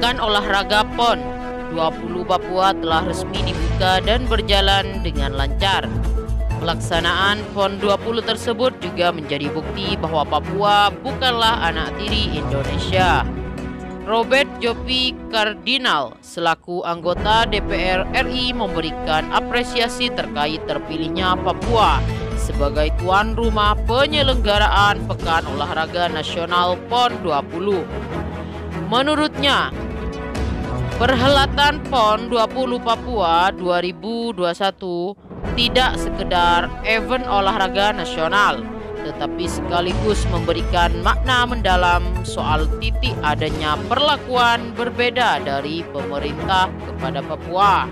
Pekan Olahraga PON 20 Papua telah resmi dibuka dan berjalan dengan lancar. Pelaksanaan PON 20 tersebut juga menjadi bukti bahwa Papua bukanlah anak tiri Indonesia. Robert Jopi Kardinal selaku anggota DPR RI memberikan apresiasi terkait terpilihnya Papua sebagai tuan rumah penyelenggaraan Pekan Olahraga Nasional PON 20. Menurutnya, perhelatan PON 20 Papua 2021 tidak sekedar event olahraga nasional, tetapi sekaligus memberikan makna mendalam soal titik adanya perlakuan berbeda dari pemerintah kepada Papua.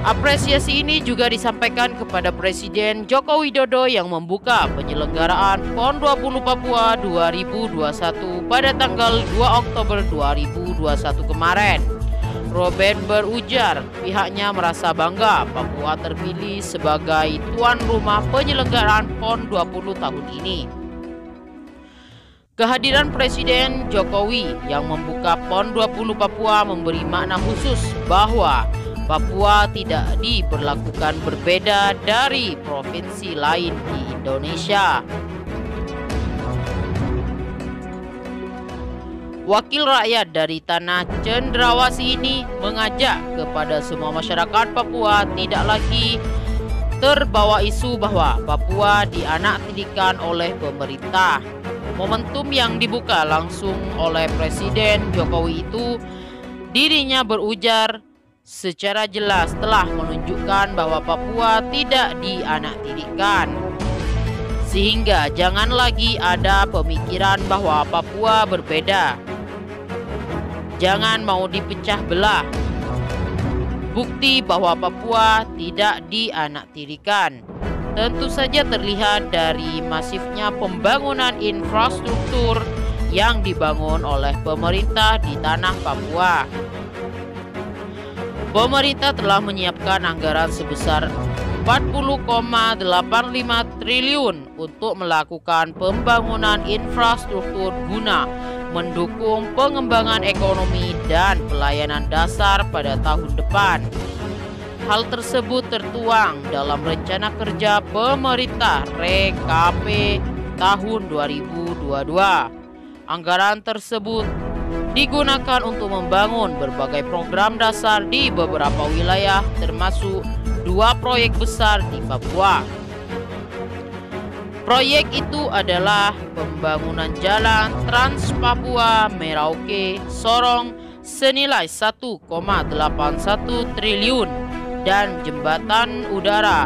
Apresiasi ini juga disampaikan kepada Presiden Joko Widodo yang membuka penyelenggaraan PON 20 Papua 2021 pada tanggal 2 Oktober 2021 kemarin. Robert berujar pihaknya merasa bangga Papua terpilih sebagai tuan rumah penyelenggaraan PON 20 tahun ini. Kehadiran Presiden Jokowi yang membuka PON 20 Papua memberi makna khusus bahwa Papua tidak diberlakukan berbeda dari provinsi lain di Indonesia. Wakil rakyat dari tanah Cendrawasih ini mengajak kepada semua masyarakat Papua tidak lagi terbawa isu bahwa Papua dianaktirikan oleh pemerintah. Momentum yang dibuka langsung oleh Presiden Jokowi itu, dirinya berujar secara jelas telah menunjukkan bahwa Papua tidak dianaktirikan. Sehingga jangan lagi ada pemikiran bahwa Papua berbeda. Jangan mau dipecah belah. Bukti bahwa Papua tidak dianaktirikan tentu saja terlihat dari masifnya pembangunan infrastruktur yang dibangun oleh pemerintah di tanah Papua. Pemerintah telah menyiapkan anggaran sebesar 40,85 triliun untuk melakukan pembangunan infrastruktur guna mendukung pengembangan ekonomi dan pelayanan dasar pada tahun depan. Hal tersebut tertuang dalam rencana kerja pemerintah RKP tahun 2022. Anggaran tersebut digunakan untuk membangun berbagai program dasar di beberapa wilayah termasuk 2 proyek besar di Papua. Proyek itu adalah pembangunan jalan Trans Papua Merauke Sorong senilai 1,81 triliun dan jembatan udara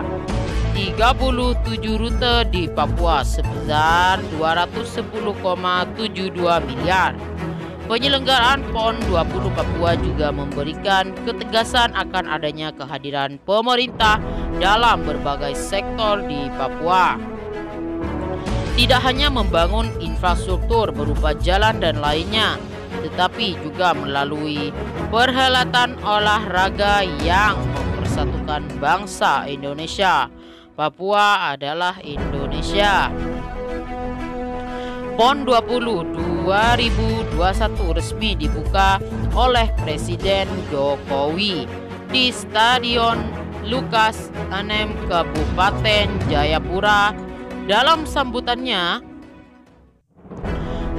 37 rute di Papua sebesar 210,72 miliar. Penyelenggaraan PON 20 Papua juga memberikan ketegasan akan adanya kehadiran pemerintah dalam berbagai sektor di Papua. Tidak hanya membangun infrastruktur berupa jalan dan lainnya, tetapi juga melalui perhelatan olahraga yang mempersatukan bangsa Indonesia. Papua adalah Indonesia. PON 20 2021 resmi dibuka oleh Presiden Jokowi di Stadion Lukas Nmb Kabupaten Jayapura. Dalam sambutannya,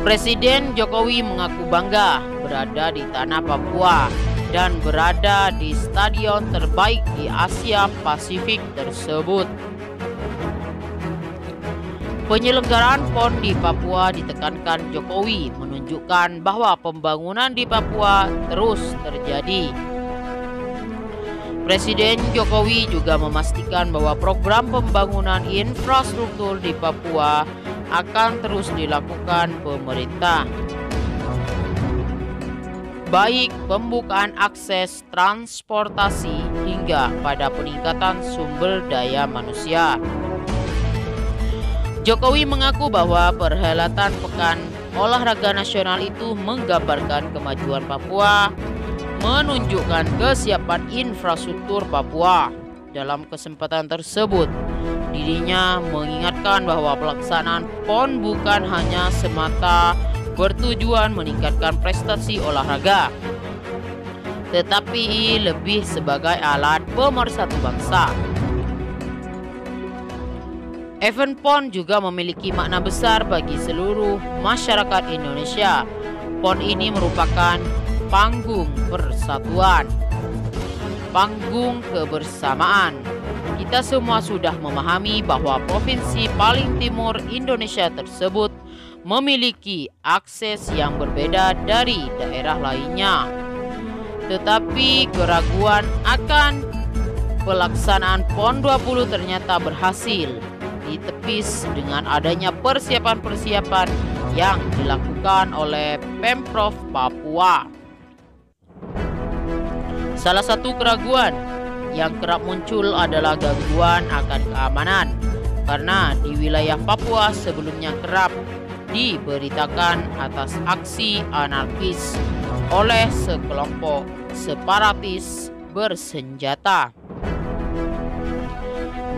Presiden Jokowi mengaku bangga berada di tanah Papua dan berada di stadion terbaik di Asia Pasifik tersebut. Penyelenggaraan PON di Papua ditekankan Jokowi menunjukkan bahwa pembangunan di Papua terus terjadi. Presiden Jokowi juga memastikan bahwa program pembangunan infrastruktur di Papua akan terus dilakukan pemerintah. Baik pembukaan akses transportasi hingga pada peningkatan sumber daya manusia. Jokowi mengaku bahwa perhelatan Pekan Olahraga Nasional itu menggambarkan kemajuan Papua, menunjukkan kesiapan infrastruktur Papua. Dalam kesempatan tersebut, dirinya mengingatkan bahwa pelaksanaan PON bukan hanya semata bertujuan meningkatkan prestasi olahraga, tetapi lebih sebagai alat pemersatu bangsa. Event PON juga memiliki makna besar bagi seluruh masyarakat Indonesia. PON ini merupakan panggung persatuan, panggung kebersamaan. Kita semua sudah memahami bahwa provinsi paling timur Indonesia tersebut memiliki akses yang berbeda dari daerah lainnya. Tetapi keraguan akan pelaksanaan PON 20 ternyata berhasil ditepis dengan adanya persiapan-persiapan yang dilakukan oleh Pemprov Papua. Salah satu keraguan yang kerap muncul adalah gangguan akan keamanan, karena di wilayah Papua sebelumnya kerap diberitakan atas aksi anarkis oleh sekelompok separatis bersenjata.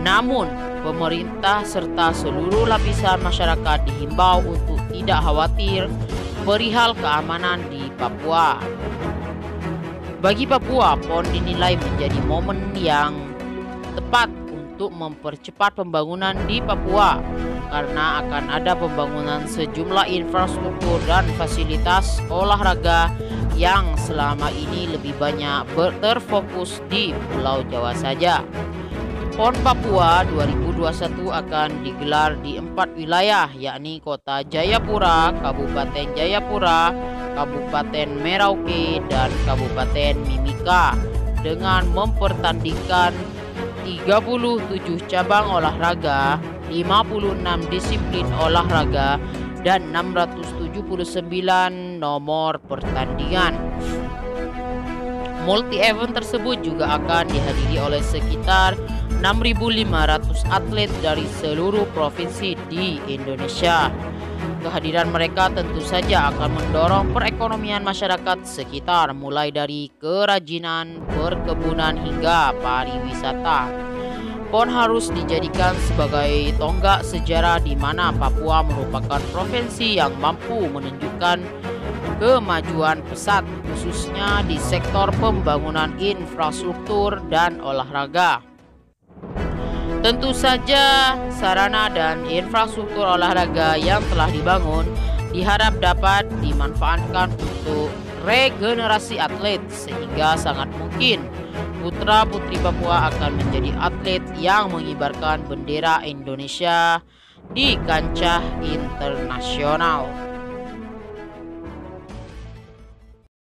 Namun, pemerintah serta seluruh lapisan masyarakat dihimbau untuk tidak khawatir perihal keamanan di Papua. Bagi Papua, PON dinilai menjadi momen yang tepat untuk mempercepat pembangunan di Papua, karena akan ada pembangunan sejumlah infrastruktur dan fasilitas olahraga yang selama ini lebih banyak terfokus di Pulau Jawa saja. PON Papua 2021 akan digelar di 4 wilayah, yakni Kota Jayapura, Kabupaten Jayapura, Kabupaten Merauke, dan Kabupaten Mimika, dengan mempertandingkan 37 cabang olahraga, 56 disiplin olahraga, dan 679 nomor pertandingan. Multi-event tersebut juga akan dihadiri oleh sekitar 6.500 atlet dari seluruh provinsi di Indonesia. Kehadiran mereka tentu saja akan mendorong perekonomian masyarakat sekitar, mulai dari kerajinan, perkebunan, hingga pariwisata. PON harus dijadikan sebagai tonggak sejarah di mana Papua merupakan provinsi yang mampu menunjukkan kemajuan pesat, khususnya di sektor pembangunan infrastruktur dan olahraga. Tentu saja sarana dan infrastruktur olahraga yang telah dibangun diharap dapat dimanfaatkan untuk regenerasi atlet, sehingga sangat mungkin putra-putri Papua akan menjadi atlet yang mengibarkan bendera Indonesia di kancah internasional.